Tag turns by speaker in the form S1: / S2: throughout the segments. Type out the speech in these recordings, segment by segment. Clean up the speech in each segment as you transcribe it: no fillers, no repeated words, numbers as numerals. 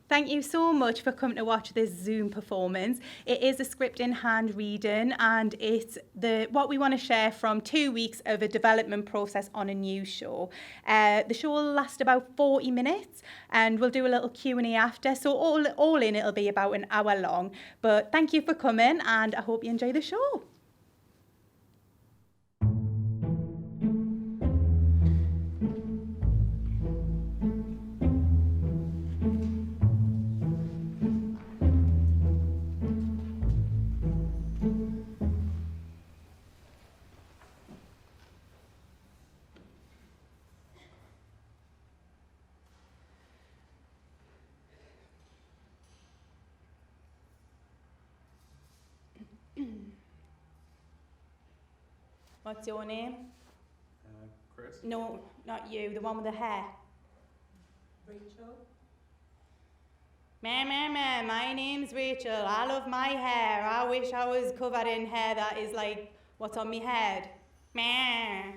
S1: Thank you so much for coming to watch this Zoom performance. It is a script in hand reading, and it's what we want to share from 2 weeks of a development process on a new show. The show will last about 40 minutes, and we'll do a little Q&A after. So all in, it'll be about an hour long. But thank you for coming, and I hope you enjoy the show. What's your name?
S2: Chris?
S1: No, not you, the one with the hair.
S3: Rachel?
S1: My name's Rachel. I love my hair. I wish I was covered in hair that is like what's on me head. Meh.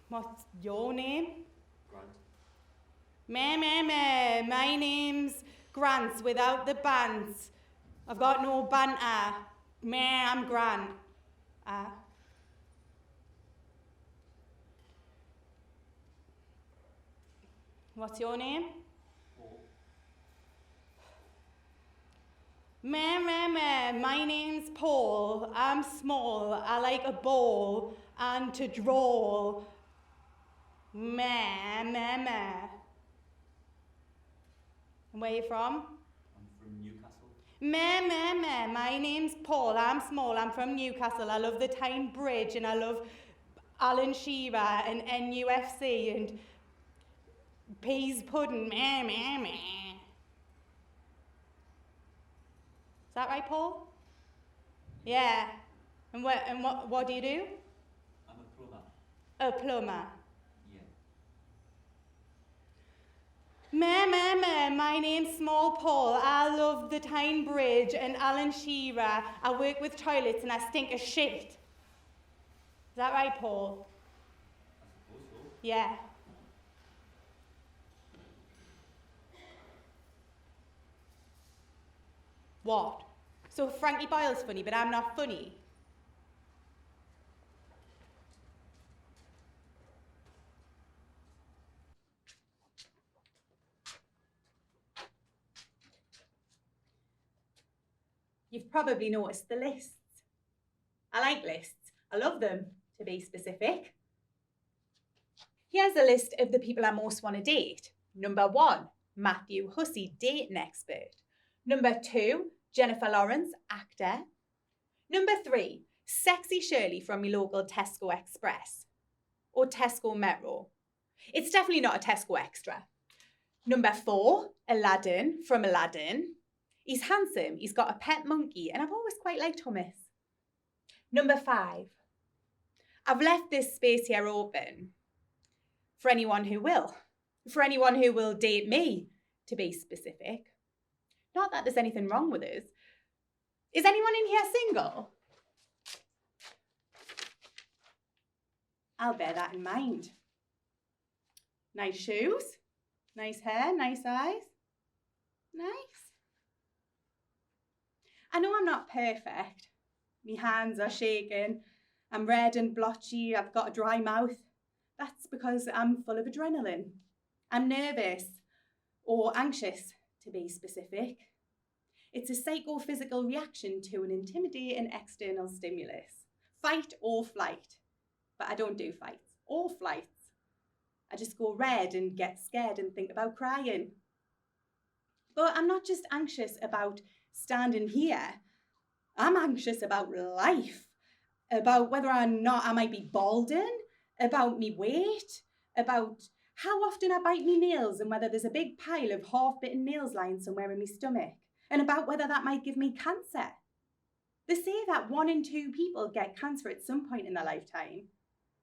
S1: What's your name?
S2: Grant.
S1: My name's Grant without the bants. I've got no banter. I'm Grant. What's your name?
S2: Paul.
S1: My name's Paul. I'm small. I like a ball and to draw. And where are you from?
S2: I'm from Newcastle.
S1: My name's Paul. I'm small. I'm from Newcastle. I love the Tyne Bridge and I love Alan Shearer and NUFC and peas pudding. Is that right, Paul? Yeah. And what do you do?
S2: I'm a plumber.
S1: A plumber.
S2: Yeah.
S1: My name's Small Paul. I love the Tyne Bridge and Alan Shearer. I work with toilets and I stink of shit. Is that right, Paul?
S2: I suppose so.
S1: Yeah. What? So Frankie Boyle's funny, but I'm not funny? You've probably noticed the lists. I like lists. I love them, to be specific. Here's a list of the people I most want to date. Number 1, Matthew Hussey, dating expert. Number 2, Jennifer Lawrence, actor. Number 3, Sexy Shirley from my local Tesco Express. Or Tesco Metro. It's definitely not a Tesco Extra. Number 4, Aladdin from Aladdin. He's handsome, he's got a pet monkey, and I've always quite liked hummus. Number 5, I've left this space here open for anyone who will. For anyone who will date me, to be specific. Not that there's anything wrong with us. Is anyone in here single? I'll bear that in mind. Nice shoes, nice hair, nice eyes. Nice. I know I'm not perfect. My hands are shaking. I'm red and blotchy. I've got a dry mouth. That's because I'm full of adrenaline. I'm nervous or anxious, to be specific. It's a psychophysical reaction to an intimidating external stimulus. Fight or flight. But I don't do fights or flights. I just go red and get scared and think about crying. But I'm not just anxious about standing here. I'm anxious about life, about whether or not I might be balding, about me weight, about how often I bite me nails and whether there's a big pile of half-bitten nails lying somewhere in my stomach, and about whether that might give me cancer. They say that 1 in 2 people get cancer at some point in their lifetime,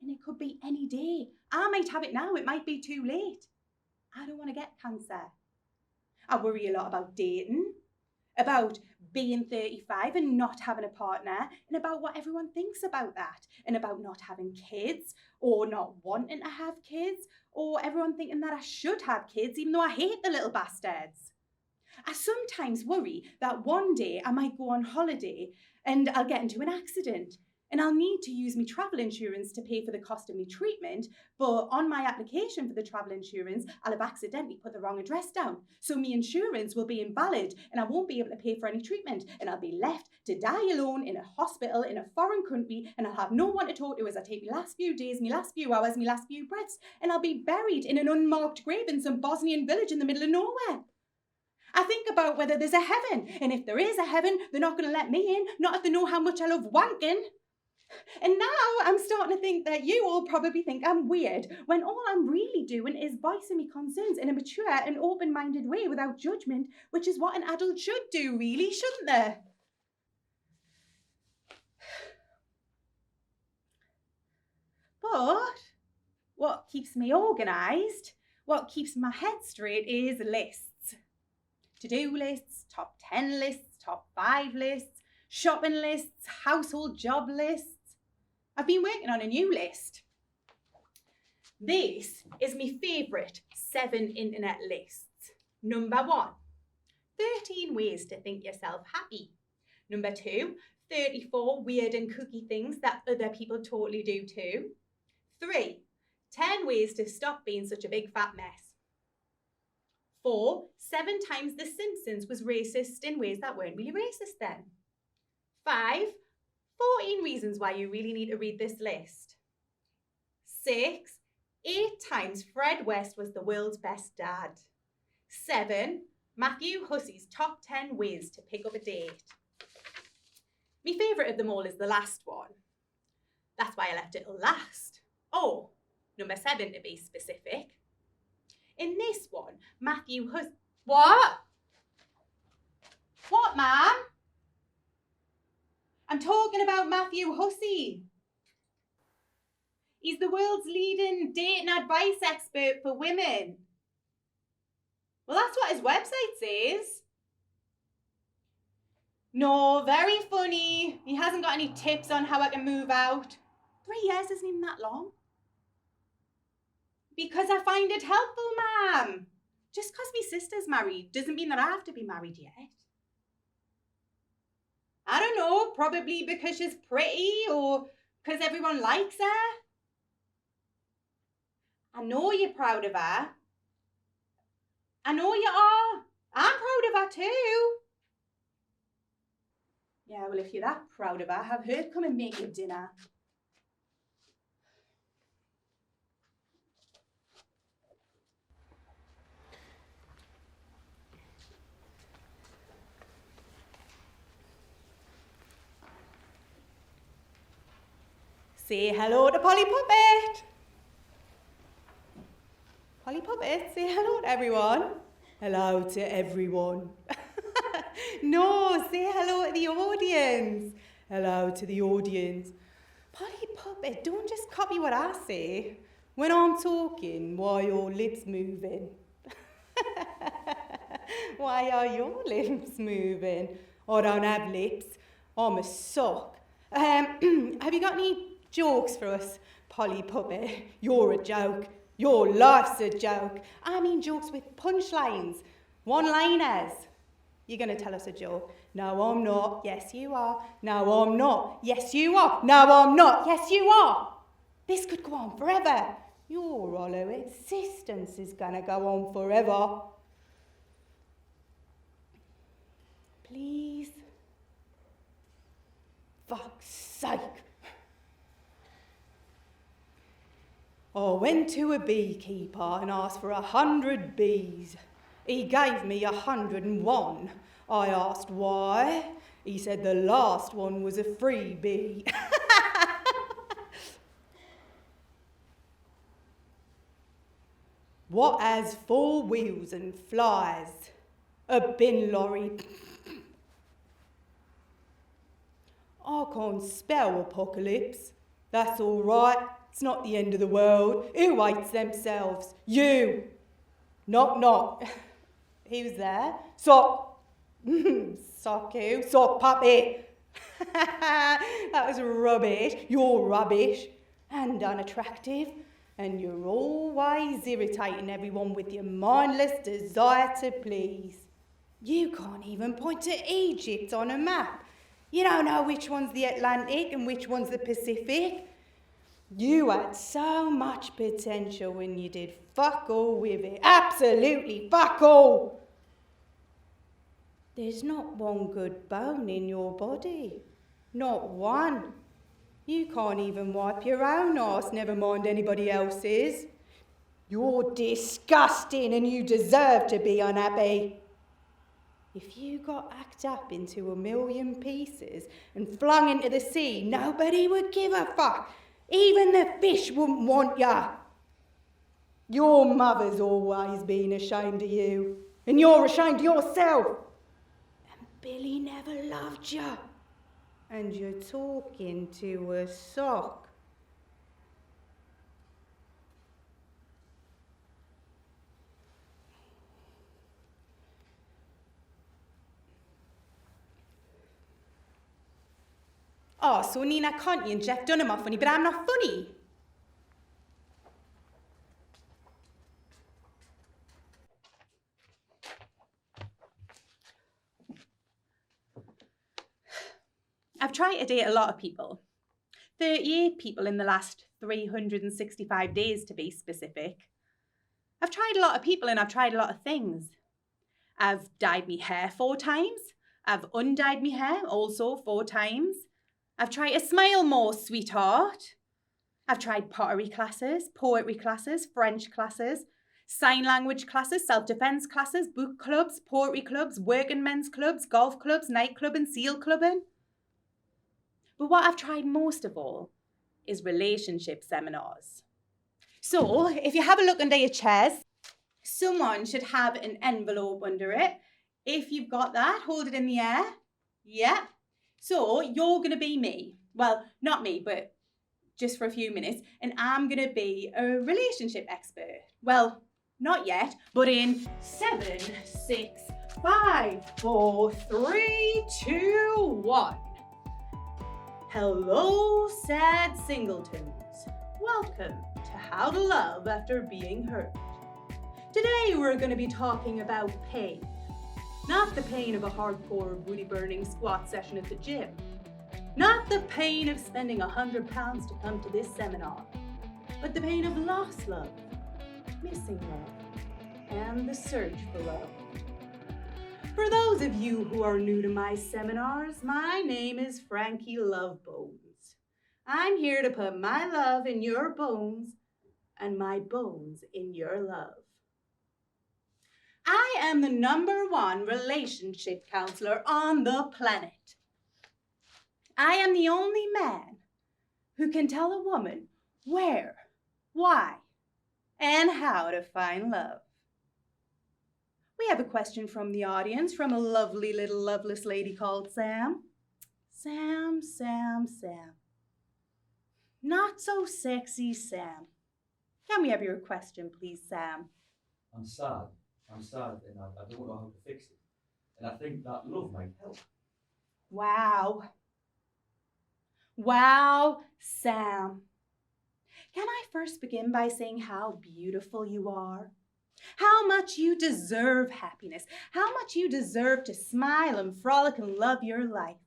S1: and it could be any day. I might have it now, it might be too late. I don't want to get cancer. I worry a lot about dating, about being 35 and not having a partner, and about what everyone thinks about that, and about not having kids, or not wanting to have kids, or everyone thinking that I should have kids even though I hate the little bastards. I sometimes worry that one day I might go on holiday and I'll get into an accident and I'll need to use my travel insurance to pay for the cost of my treatment, but on my application for the travel insurance, I'll have accidentally put the wrong address down. So my insurance will be invalid and I won't be able to pay for any treatment, and I'll be left to die alone in a hospital in a foreign country, and I'll have no one to talk to as I take my last few days, my last few hours, my last few breaths, and I'll be buried in an unmarked grave in some Bosnian village in the middle of nowhere. I think about whether there's a heaven, and if there is a heaven, they're not going to let me in, not if they know how much I love wanking. And now I'm starting to think that you all probably think I'm weird, when all I'm really doing is voicing my concerns in a mature and open-minded way without judgment, which is what an adult should do, really, shouldn't they? But what keeps me organised, what keeps my head straight is lists. To-do lists, top 10 lists, top 5 lists, shopping lists, household job lists. I've been working on a new list. This is my favourite 7 internet lists. Number 1, 13 ways to think yourself happy. Number 2, 34 weird and kooky things that other people totally do too. 3, 10 ways to stop being such a big fat mess. 4, 7 times The Simpsons was racist in ways that weren't really racist then. 5, 14 reasons why you really need to read this list. 6, 8 times Fred West was the world's best dad. 7, Matthew Hussey's top 10 ways to pick up a date. My favourite of them all is the last one. That's why I left it till last. Oh, number 7 to be specific. In this one, Matthew Hussey... What? What, ma'am? I'm talking about Matthew Hussey. He's the world's leading dating advice expert for women. Well, that's what his website says. No, very funny. He hasn't got any tips on how I can move out. 3 years isn't even that long. Because I find it helpful, ma'am. Just because my sister's married doesn't mean that I have to be married yet. I don't know, probably because she's pretty or because everyone likes her. I know you're proud of her. I know you are. I'm proud of her too. Yeah, well, if you're that proud of her, have her come and make you dinner. Say hello to Polly Puppet. Polly Puppet, say hello to everyone. Hello to everyone. No, say hello to the audience. Hello to the audience. Polly Puppet, don't just copy what I say. When I'm talking, why are your lips moving? Why are your lips moving? I don't have lips. I'm a sock. Have you got any jokes for us, Polly Puppet? You're a joke. Your life's a joke. I mean jokes with punchlines, one-liners. You're going to tell us a joke. No, I'm not. Yes, you are. No, I'm not. Yes, you are. No, I'm not. Yes, you are. This could go on forever. Your hollow existence is going to go on forever. Please. Fuck's sake. I went to a beekeeper and asked for 100 bees. He gave me 101. I asked why. He said the last one was a freebie. What has 4 wheels and flies? A bin lorry. I can't spell apocalypse. That's all right. It's not the end of the world. Who hates themselves? You. Knock, knock. He was there. Stop. Sock who? Sock puppet. That was rubbish. You're rubbish and unattractive, and you're always irritating everyone with your mindless desire to please. You can't even point to Egypt on a map. You don't know which one's the Atlantic and which one's the Pacific. You had so much potential when you did fuck all with it. Absolutely fuck all. There's not one good bone in your body. Not one. You can't even wipe your own arse, never mind anybody else's. You're disgusting and you deserve to be unhappy. If you got hacked up into a million pieces and flung into the sea, nobody would give a fuck. Even the fish wouldn't want ya. Your mother's always been ashamed of you, and you're ashamed of yourself. And Billy never loved ya. And you're talking to a sock. Oh, so Nina Conti and Jeff Dunham are funny, but I'm not funny. I've tried to date a lot of people. 38 people in the last 365 days, to be specific. I've tried a lot of people and I've tried a lot of things. I've dyed my hair 4 times. I've undyed my hair also 4 times. I've tried to smile more, sweetheart. I've tried pottery classes, poetry classes, French classes, sign language classes, self-defense classes, book clubs, poetry clubs, working men's clubs, golf clubs, nightclub and seal clubbing. But what I've tried most of all is relationship seminars. So if you have a look under your chairs, someone should have an envelope under it. If you've got that, hold it in the air. Yeah. So you're going to be me. Well, not me, but just for a few minutes. And I'm going to be a relationship expert. Well, not yet, but in 7, 6, 5, 4, 3, 2, 1. Hello, sad singletons. Welcome to How to Love After Being Hurt. Today we're going to be talking about pain. Not the pain of a hardcore booty-burning squat session at the gym. Not the pain of spending £100 to come to this seminar. But the pain of lost love, missing love, and the search for love. For those of you who are new to my seminars, my name is Frankie Lovebones. I'm here to put my love in your bones and my bones in your love. I am the #1 relationship counselor on the planet. I am the only man who can tell a woman where, why, and how to find love. We have a question from the audience from a lovely little loveless lady called Sam. Sam. Not so sexy Sam. Can we have your question, please, Sam?
S2: I'm sad and I don't know how to fix it. And I think that love might help.
S1: Wow, Sam. Can I first begin by saying how beautiful you are? How much you deserve happiness. How much you deserve to smile and frolic and love your life.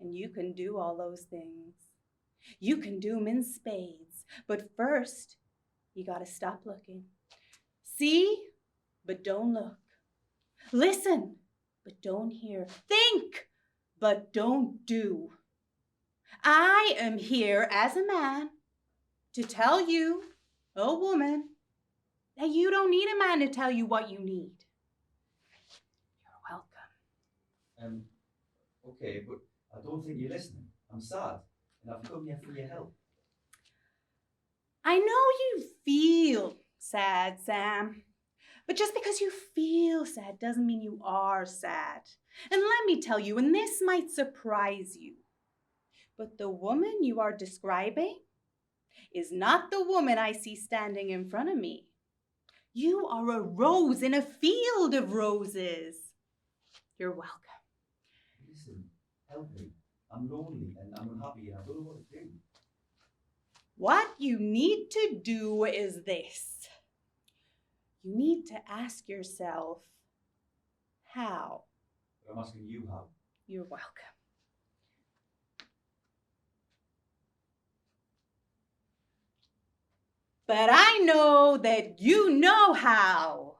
S1: And you can do all those things. You can do them in spades. But first, you gotta stop looking. See, but don't look. Listen, but don't hear. Think, but don't do. I am here as a man to tell you, a woman, that you don't need a man to tell you what you need. You're welcome.
S2: Okay, but I don't think you're listening. I'm sad, and I've come here for your help.
S1: I know you feel sad, Sam. But just because you feel sad doesn't mean you are sad. And let me tell you, and this might surprise you, but the woman you are describing is not the woman I see standing in front of me. You are a rose in a field of roses. You're welcome.
S2: Listen, help me. I'm lonely and I'm unhappy and I don't know what to do.
S1: What you need to do is this. You need to ask yourself, how?
S2: But I'm asking you how.
S1: You're welcome. But I know that you know how.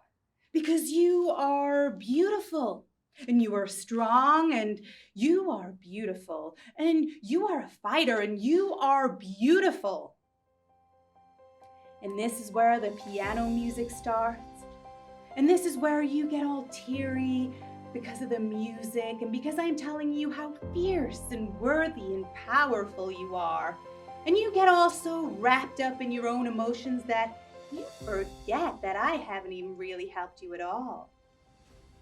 S1: Because you are beautiful. And you are strong, and you are beautiful, and you are a fighter, and you are beautiful. And this is where the piano music starts. And this is where you get all teary because of the music, and because I'm telling you how fierce and worthy and powerful you are. And you get all so wrapped up in your own emotions that you forget that I haven't even really helped you at all.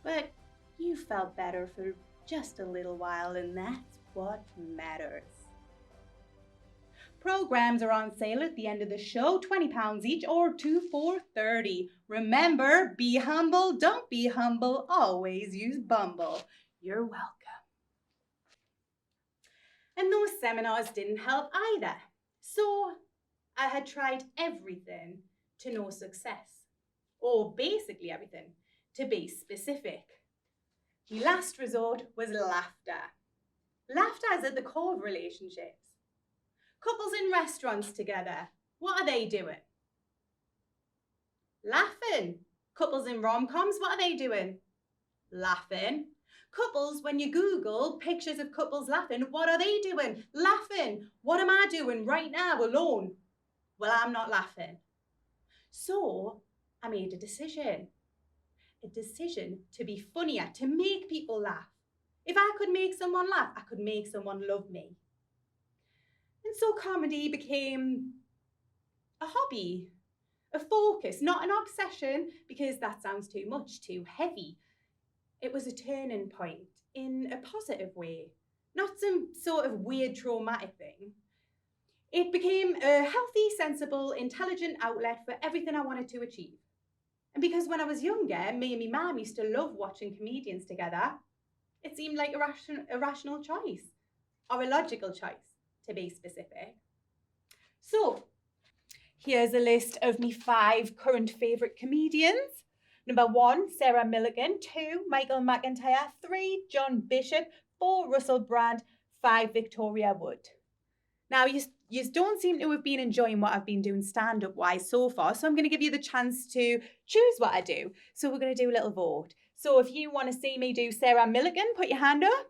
S1: But you felt better for just a little while, and that's what matters. Programs are on sale at the end of the show, £20 each or 2 for £30. Remember, be humble, don't be humble, always use Bumble. You're welcome. And those seminars didn't help either. So I had tried everything to no success. Or basically everything, to be specific. The last resort was laughter. Laughter is at the core of relationships. Couples in restaurants together, what are they doing? Laughing. Couples in rom-coms, what are they doing? Laughing. Couples, when you Google pictures of couples laughing, what are they doing? Laughing. What am I doing right now alone? Well, I'm not laughing. So I made a decision. A decision to be funnier, to make people laugh. If I could make someone laugh, I could make someone love me. And so comedy became a hobby, a focus, not an obsession, because that sounds too much, too heavy. It was a turning point in a positive way, not some sort of weird traumatic thing. It became a healthy, sensible, intelligent outlet for everything I wanted to achieve. And because when I was younger, me and my mum used to love watching comedians together, it seemed like a rational choice, or a logical choice, to be specific. So, here's a list of my 5 current favourite comedians. Number 1, Sarah Milligan. 2, Michael McIntyre. 3, John Bishop. 4, Russell Brand. 5, Victoria Wood. Now, you don't seem to have been enjoying what I've been doing stand-up wise so far, so I'm going to give you the chance to choose what I do. So we're going to do a little vote. So if you want to see me do Sarah Milligan, put your hand up.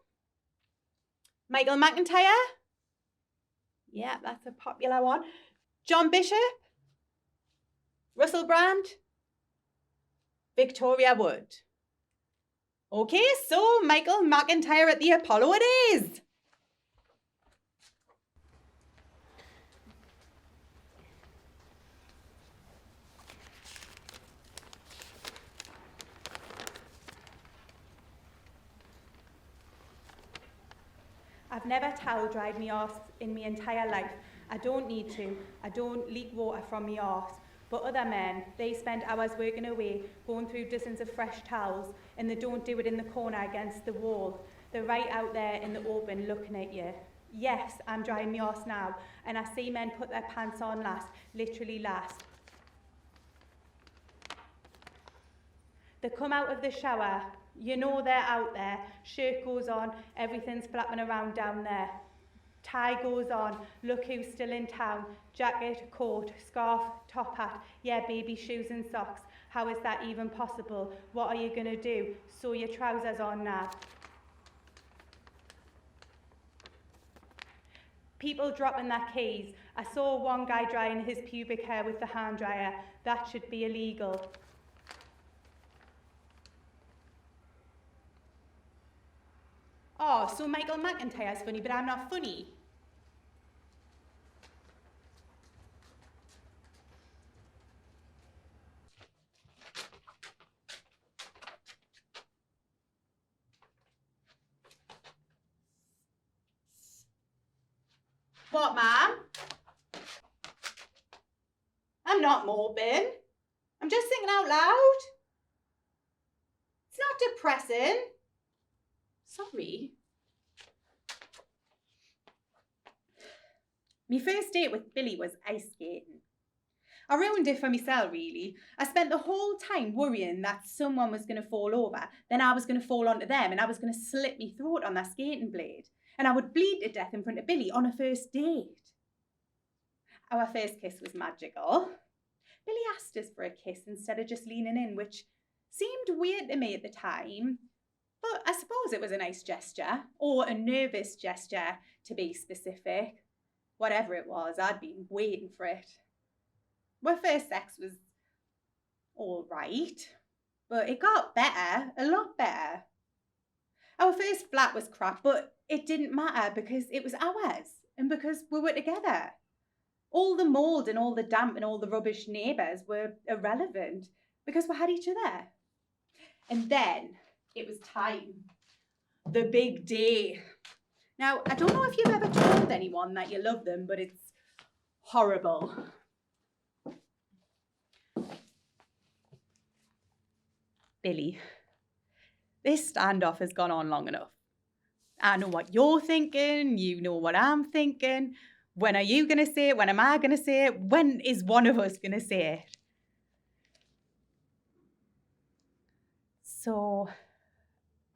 S1: Michael McIntyre. Yeah, that's a popular one. John Bishop. Russell Brand. Victoria Wood. Okay, so Michael McIntyre at the Apollo it is. I've never towel dried me arse in my entire life. I don't need to. I don't leak water from me arse. But other men, they spend hours working away, going through dozens of fresh towels, and they don't do it in the corner against the wall. They're right out there in the open looking at you. Yes, I'm drying my arse now, and I see men put their pants on last, literally last. They come out of the shower, you know they're out there, shirt goes on, everything's flapping around down there. Tie goes on, look who's still in town, jacket, coat, scarf, top hat, yeah baby shoes and socks. How is that even possible? What are you going to do? Sew your trousers on now. People dropping their keys. I saw one guy drying his pubic hair with the hand dryer. That should be illegal. Oh, so Michael McIntyre's funny, but I'm not funny. What, ma'am? I'm not moping. I'm just thinking out loud. It's not depressing. Sorry. My first date with Billy was ice skating. I ruined it for myself, really. I spent the whole time worrying that someone was going to fall over, then I was going to fall onto them, and I was going to slit my throat on that skating blade. And I would bleed to death in front of Billy on a first date. Our first kiss was magical. Billy asked us for a kiss instead of just leaning in, which seemed weird to me at the time. But I suppose it was a nice gesture, or a nervous gesture, to be specific. Whatever it was, I'd been waiting for it. My first sex was all right, but it got better, a lot better. Our first flat was crap, but it didn't matter because it was ours and because we were together. All the mould and all the damp and all the rubbish neighbours were irrelevant because we had each other. And then it was time. The big day. Now, I don't know if you've ever told anyone that you love them, but it's horrible. Billy, this standoff has gone on long enough. I know what you're thinking, you know what I'm thinking. When are you going to say it? When am I going to say it? When is one of us going to say it? So,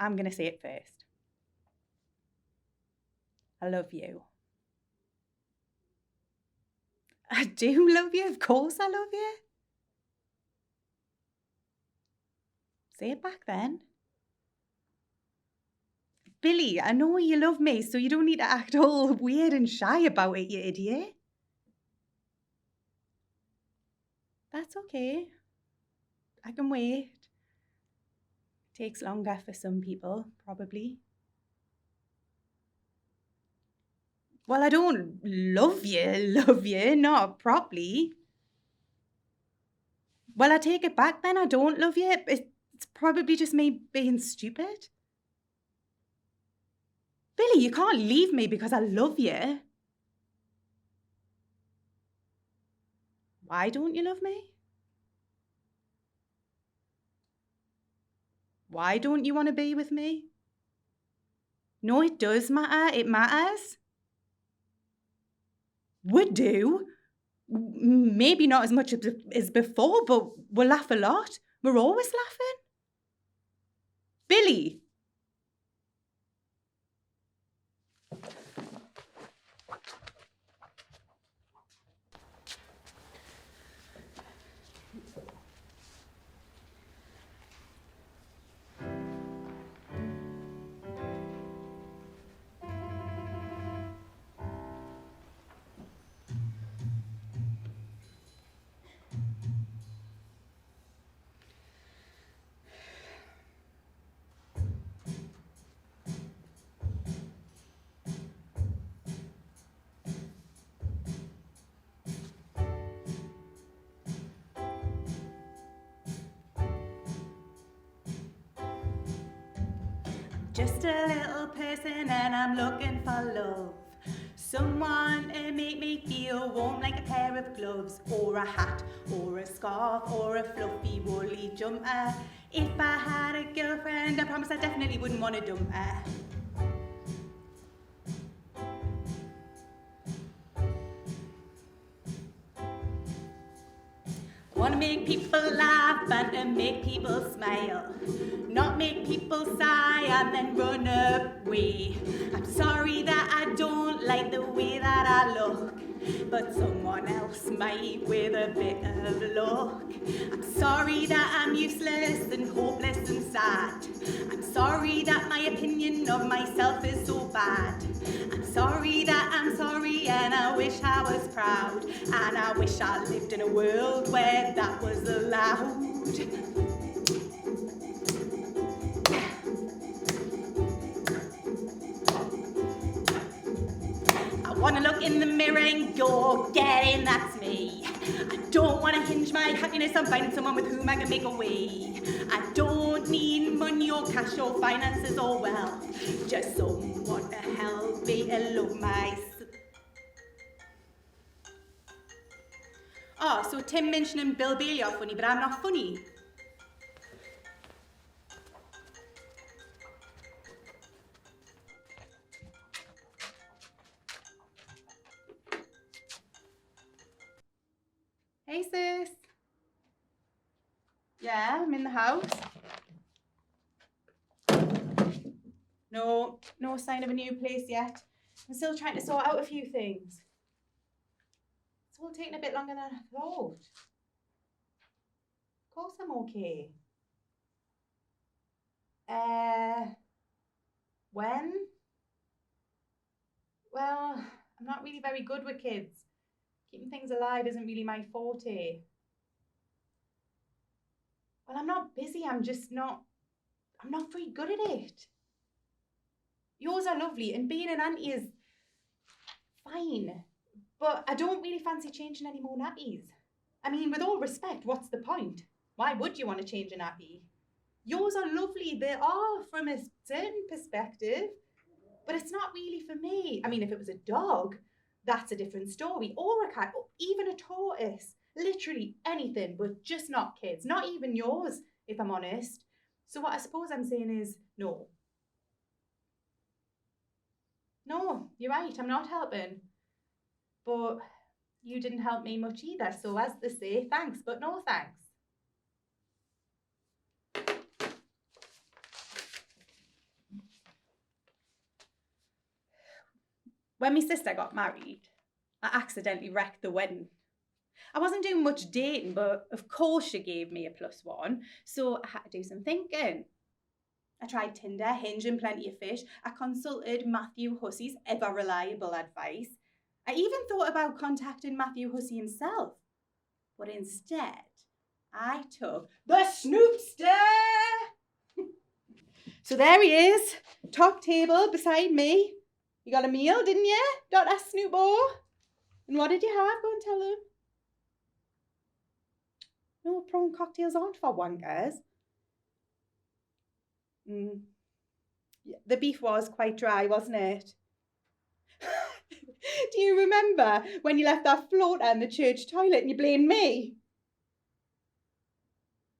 S1: I'm going to say it first. I love you. I do love you, of course I love you. Say it back then. Billy, I know you love me, so you don't need to act all weird and shy about it, you idiot. That's okay. I can wait. Takes longer for some people, probably. Well, I don't love you, not properly. Well, I take it back then, I don't love you. It's probably just me being stupid. Billy, you can't leave me because I love you. Why don't you love me? Why don't you want to be with me? No, it does matter. It matters. We do. Maybe not as much as before, but we laugh a lot. We're always laughing. Billy. Just a little person and I'm looking for love. Someone to make me feel warm like a pair of gloves, or a hat, or a scarf, or a fluffy woolly jumper. If I had a girlfriend, I promise I definitely wouldn't want to dump her. Want to make people laugh and to make people smile, not make people sigh and then run away. I'm sorry that I don't like the way that I look, but someone else might with a bit of luck. I'm sorry that I'm useless and hopeless and sad. I'm sorry that my opinion of myself is so bad. I'm sorry that I'm sorry and I wish I was proud, and I wish I lived in a world where that was allowed. I wanna look in the mirror and go, get in, that's me. I don't wanna hinge my happiness on finding someone with whom I can make a way. I don't need money or cash or finances or wealth, just someone to help me and love myself. Oh, so Tim Minchin and Bill Bailey are funny, but I'm not funny. place? Yeah, I'm in the house. No sign of a new place yet. I'm still trying to sort out a few things. It's all taking a bit longer than I thought. Of course I'm okay. When? Well, I'm not really very good with kids. Keeping things alive isn't really my forte. Well, I'm not busy, I'm not very good at it. Yours are lovely, and being an auntie is fine. But I don't really fancy changing any more nappies. I mean, with all respect, what's the point? Why would you want to change a nappy? Yours are lovely, they are from a certain perspective, but it's not really for me. I mean, if it was a dog, that's a different story, or a cat, or even a tortoise. Literally anything, but just not kids. Not even yours, if I'm honest. So what I suppose I'm saying is no. No, you're right, I'm not helping. But you didn't help me much either, so as they say, thanks, but no thanks. When my sister got married, I accidentally wrecked the wedding. I wasn't doing much dating, but of course she gave me a +1, so I had to do some thinking. I tried Tinder, Hinge and Plenty of Fish. I consulted Matthew Hussey's ever reliable advice. I even thought about contacting Matthew Hussey himself. But instead, I took the Snoopster! So there he is, top table beside me. You got a meal, didn't you, Dr. Snoopo? And what did you have? Go and tell him. No, prawn cocktails aren't for wankers. Yeah, the beef was quite dry, wasn't it? Do you remember when you left that floater in the church toilet and you blamed me?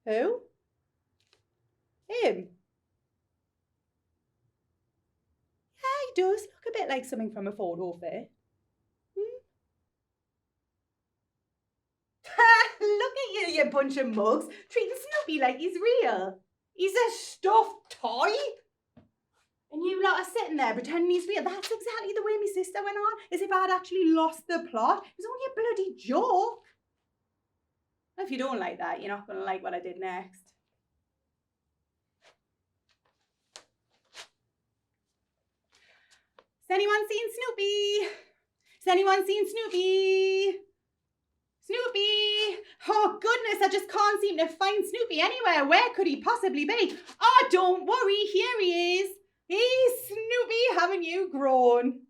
S1: Who? Him? Yeah, he does look a bit like something from a photo fit. Look at you, you bunch of mugs, treating Snoopy like he's real. He's a stuffed toy. And you lot are sitting there pretending he's real. That's exactly the way my sister went on, as if I'd actually lost the plot. It was only a bloody joke. If you don't like that, you're not going to like what I did next. Has anyone seen Snoopy? Has anyone seen Snoopy? Snoopy! Oh goodness, I just can't seem to find Snoopy anywhere. Where could he possibly be? Oh, don't worry, here he is. Hey, Snoopy, haven't you grown?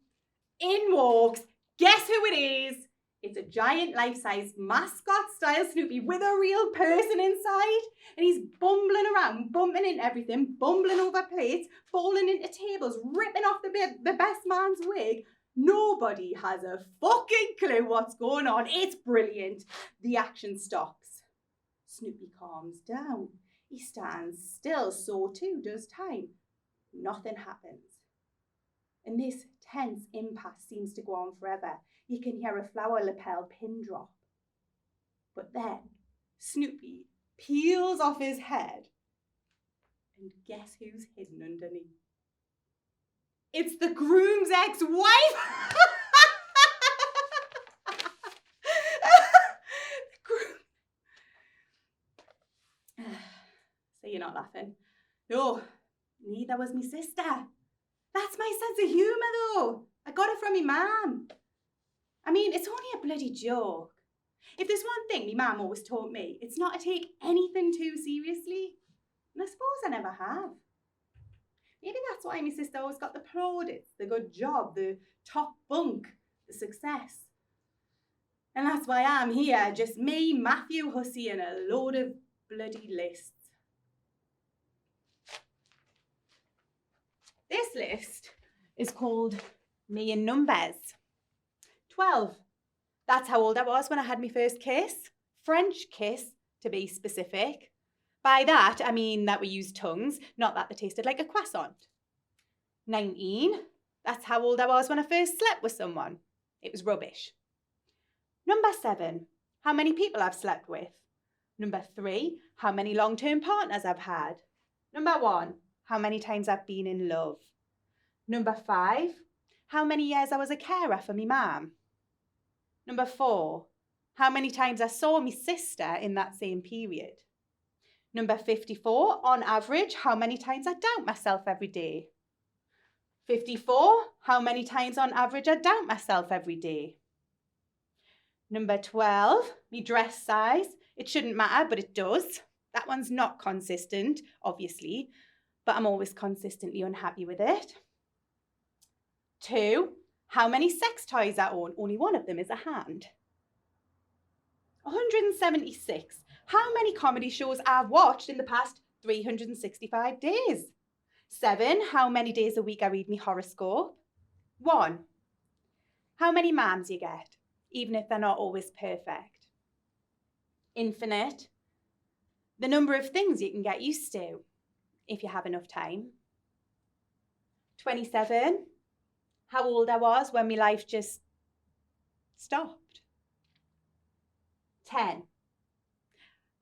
S1: In walks, guess who it is? It's a giant life-size mascot-style Snoopy with a real person inside. And he's bumbling around, bumping into everything, bumbling over plates, falling into tables, ripping off the best man's wig. Nobody has a fucking clue what's going on. It's brilliant. The action stops. Snoopy calms down. He stands still, so too does time. Nothing happens. And this tense impasse seems to go on forever. You can hear a flower lapel pin drop. But then Snoopy peels off his head. And guess who's hidden underneath? It's the groom's ex-wife! So you're not laughing? No, neither was me sister. That's my sense of humour though. I got it from me mum. I mean, it's only a bloody joke. If there's one thing me mum always taught me, it's not to take anything too seriously. And I suppose I never have. Maybe that's why my sister always got the plaudits, the good job, the top bunk, the success. And that's why I'm here, just me, Matthew Hussey, and a load of bloody lists. This list is called Me in Numbers. 12. That's how old I was when I had my first kiss. French kiss, to be specific. By that, I mean that we used tongues, not that they tasted like a croissant. 19. That's how old I was when I first slept with someone. It was rubbish. Number 7. how many people I've slept with. Number 3, how many long-term partners I've had. Number 1, how many times I've been in love. Number 5, how many years I was a carer for me mum. Number 4, how many times I saw my sister in that same period. Number 54, on average, how many times I doubt myself every day. 54, how many times on average I doubt myself every day. Number 12, me dress size. It shouldn't matter, but it does. That one's not consistent, obviously, but I'm always consistently unhappy with it. 2, how many sex toys I own. Only one of them is a hand. 176, how many comedy shows I've watched in the past 365 days. 7, how many days a week I read my horoscope. 1, how many mams you get, even if they're not always perfect. Infinite, the number of things you can get used to if you have enough time. 27, how old I was when my life just stopped. 10,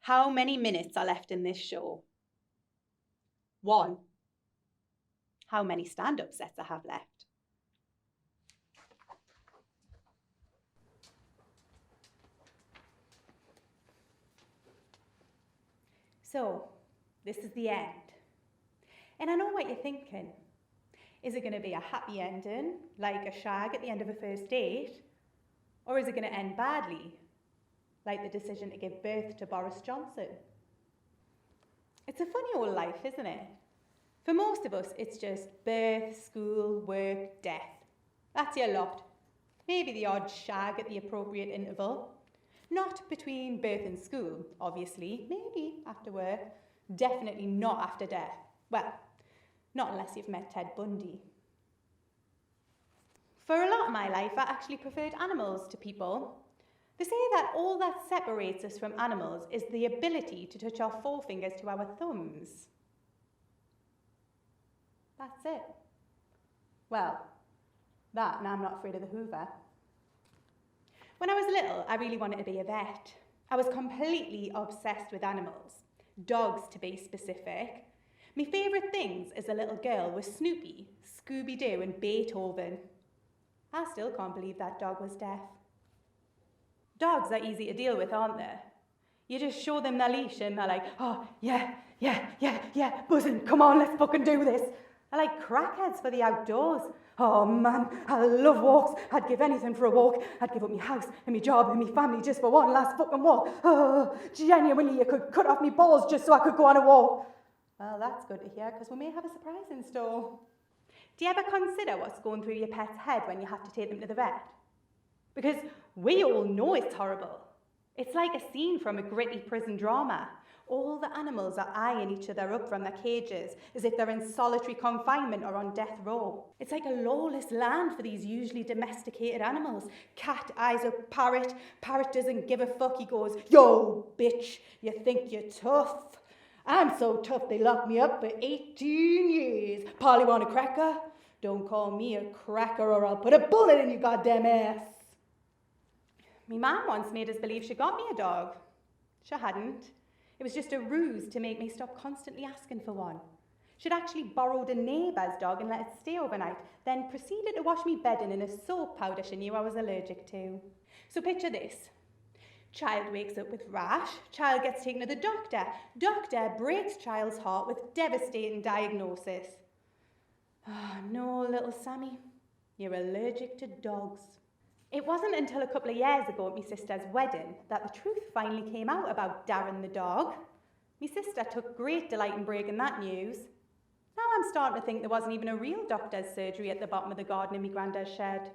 S1: how many minutes are left in this show. 1, how many stand-up sets I have left. So, this is the end. And I know what you're thinking. Is it going to be a happy ending, like a shag at the end of a first date? Or is it going to end badly, like the decision to give birth to Boris Johnson? It's a funny old life, isn't it? For most of us, it's just birth, school, work, death. That's your lot. Maybe the odd shag at the appropriate interval. Not between birth and school, obviously. Maybe after work. Definitely not after death. Well, not unless you've met Ted Bundy. For a lot of my life, I actually preferred animals to people. They say that all that separates us from animals is the ability to touch our forefingers to our thumbs. That's it. Well, that, and I'm not afraid of the Hoover. When I was little, I really wanted to be a vet. I was completely obsessed with animals, dogs to be specific. My favourite things as a little girl were Snoopy, Scooby-Doo and Beethoven. I still can't believe that dog was deaf. Dogs are easy to deal with, aren't they? You just show them their leash and they're like, oh, yeah, buzzing, come on, let's fucking do this. I like crackheads for the outdoors. Oh man, I love walks. I'd give anything for a walk. I'd give up my house and my job and my family just for one last fucking walk. Oh, genuinely, you could cut off my balls just so I could go on a walk. Well, that's good to hear, because we may have a surprise in store. Do you ever consider what's going through your pet's head when you have to take them to the vet? Because we all know it's horrible. It's like a scene from a gritty prison drama. All the animals are eyeing each other up from their cages as if they're in solitary confinement or on death row. It's like a lawless land for these usually domesticated animals. Cat eyes up parrot. Parrot doesn't give a fuck. He goes, yo, bitch, you think you're tough? I'm so tough they locked me up for 18 years. Polly want a cracker? Don't call me a cracker or I'll put a bullet in your goddamn ass. Me mum once made us believe she got me a dog. She hadn't. It was just a ruse to make me stop constantly asking for one. She'd actually borrowed a neighbour's dog and let it stay overnight, then proceeded to wash me bedding in a soap powder she knew I was allergic to. So picture this. Child wakes up with rash, child gets taken to the doctor. Doctor breaks child's heart with devastating diagnosis. Oh, no, little Sammy, you're allergic to dogs. It wasn't until a couple of years ago at my sister's wedding that the truth finally came out about Darren the dog. My sister took great delight in breaking that news. Now I'm starting to think there wasn't even a real doctor's surgery at the bottom of the garden in my granddad's shed.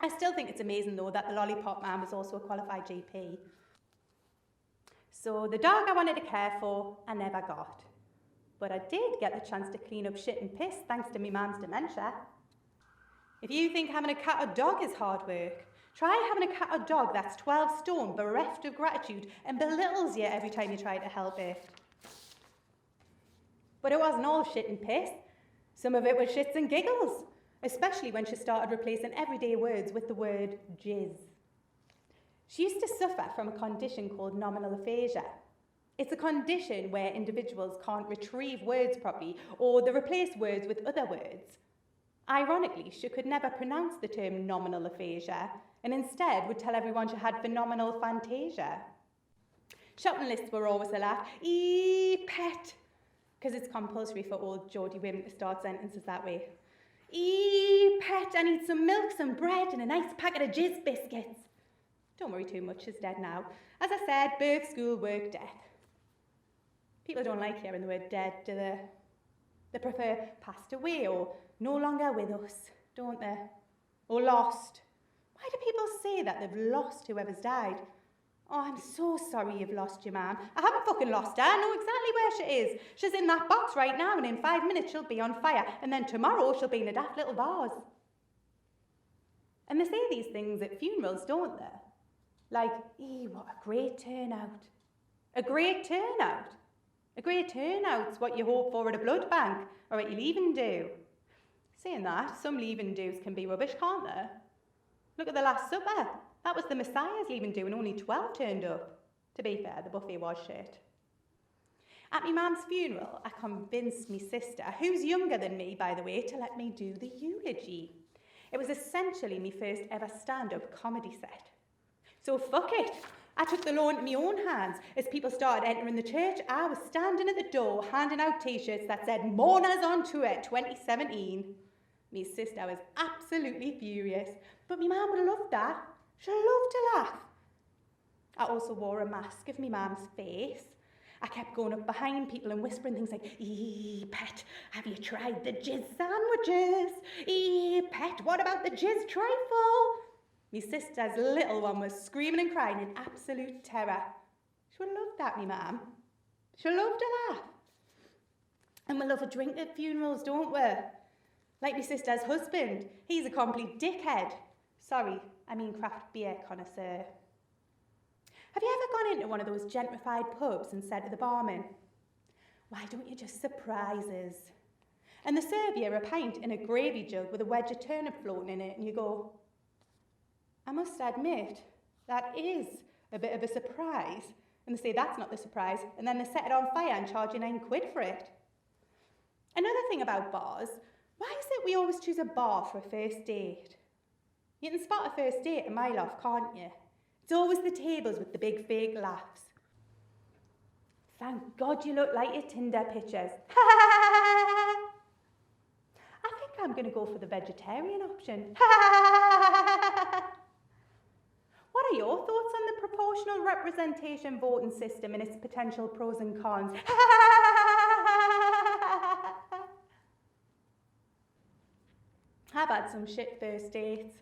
S1: I still think it's amazing though that the lollipop man was also a qualified GP. So the dog I wanted to care for, I never got. But I did get the chance to clean up shit and piss thanks to my mum's dementia. If you think having a cat or dog is hard work, try having a cat or dog that's 12 stone, bereft of gratitude, and belittles you every time you try to help it. But it wasn't all shit and piss. Some of it was shits and giggles, especially when she started replacing everyday words with the word jizz. She used to suffer from a condition called nominal aphasia. It's a condition where individuals can't retrieve words properly or they replace words with other words. Ironically, she could never pronounce the term nominal aphasia and instead would tell everyone she had phenomenal fantasia. Shopping lists were always a laugh. Pet, because it's compulsory for all Geordie women to start sentences that way. Pet, I need some milk, some bread and a nice packet of jizz biscuits. Don't worry too much, she's dead now. As I said, birth, school, work, death. People don't like hearing the word dead, do they? They prefer passed away or no longer with us, don't they? Or lost. Why do people say that they've lost whoever's died? Oh, I'm so sorry you've lost your mum. I haven't fucking lost her. I know exactly where she is. She's in that box right now and in 5 minutes she'll be on fire and then tomorrow she'll be in a daft little vase. And they say these things at funerals, don't they? Like, what a great turnout. A great turnout. A great turnout's what you hope for at a blood bank or at your leaving do. Saying that, some leaving do's can be rubbish, can't they? Look at the Last Supper. That was the Messiah's leaving do and only 12 turned up. To be fair, the buffet was shit. At my mum's funeral, I convinced my sister, who's younger than me, by the way, to let me do the eulogy. It was essentially my first ever stand-up comedy set. So fuck it. I took the law into my own hands. As people started entering the church, I was standing at the door handing out t-shirts that said Mourners on Tour 2017. My sister was absolutely furious, but my mum would have loved that. She loved to laugh. I also wore a mask of my mum's face. I kept going up behind people and whispering things like, Pet, have you tried the jizz sandwiches? Pet, what about the jizz trifle? My sister's little one was screaming and crying in absolute terror. She would have loved that, me mum. She loved to laugh. And we love a drink at funerals, don't we? Like my sister's husband. He's a complete dickhead. Sorry, I mean craft beer connoisseur. Have you ever gone into one of those gentrified pubs and said to the barman, why don't you just surprise us? And they serve you a pint in a gravy jug with a wedge of turnip floating in it and you go, I must admit, that is a bit of a surprise. And they say that's not the surprise, and then they set it on fire and charge you £9 for it. Another thing about bars, why is it we always choose a bar for a first date? You can spot a first date a mile off, can't you? It's always the tables with the big fake laughs. Thank God you look like your Tinder pictures. I think I'm going to go for the vegetarian option. What are your thoughts on the proportional representation voting system and its potential pros and cons? I've had some shit first dates.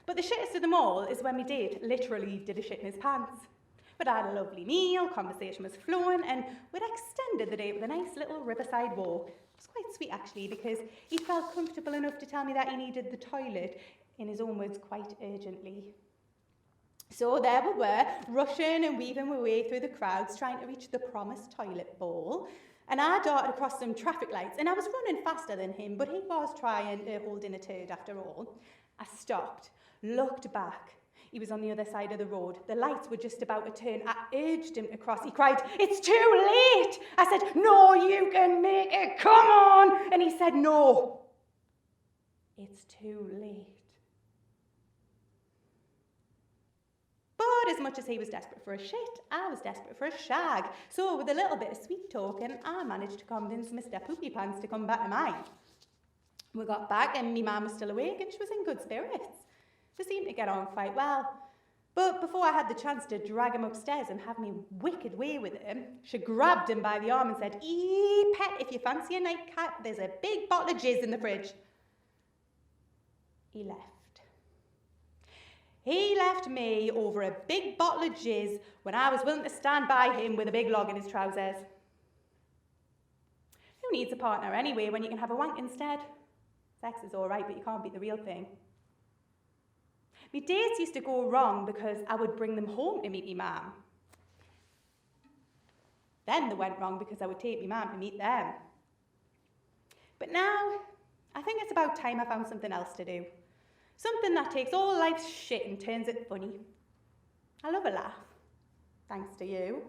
S1: But the shittest of them all is when my date literally did a shit in his pants. We'd had a lovely meal, conversation was flowing, and we'd extended the date with a nice little riverside walk. It was quite sweet actually, because he felt comfortable enough to tell me that he needed the toilet, in his own words, quite urgently. So there we were, rushing and weaving our way through the crowds, trying to reach the promised toilet bowl. And I darted across some traffic lights, and I was running faster than him, but he was trying to hold in a turd after all. I stopped, looked back. He was on the other side of the road. The lights were just about to turn. I urged him to cross. He cried, "It's too late!" I said, "No, you can make it, come on!" And he said, "No, it's too late." But as much as he was desperate for a shit, I was desperate for a shag. So with a little bit of sweet talking, I managed to convince Mr. Poopy Pants to come back to mine. We got back and my mum was still awake and she was in good spirits. They seemed to get on quite well. But before I had the chance to drag him upstairs and have me wicked way with him, she grabbed him by the arm and said, "Pet, if you fancy a nightcap, there's a big bottle of jizz in the fridge." He left. He left me over a big bottle of jizz when I was willing to stand by him with a big log in his trousers. Who needs a partner anyway when you can have a wank instead? Sex is all right, but you can't beat the real thing. My dates used to go wrong because I would bring them home to meet my mum. Then they went wrong because I would take my mum to meet them. But now, I think it's about time I found something else to do. Something that takes all life's shit and turns it funny. I love a laugh, thanks to you.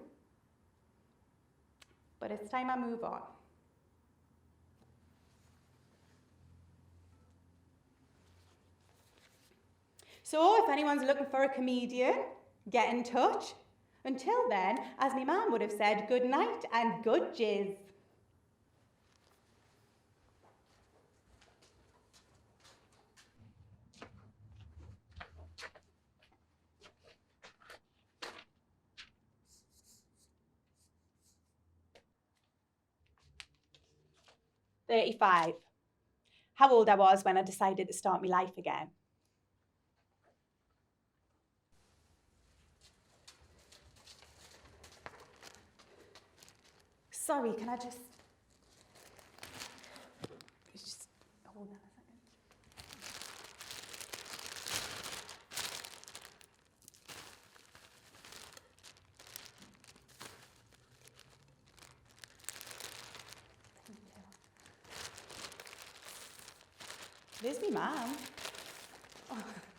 S1: But it's time I move on. So if anyone's looking for a comedian, get in touch. Until then, as my mum would have said, good night and good jizz. "35. How old I was when I decided to start my life again. Sorry, can I just hold on a second. There's me mum. Oh.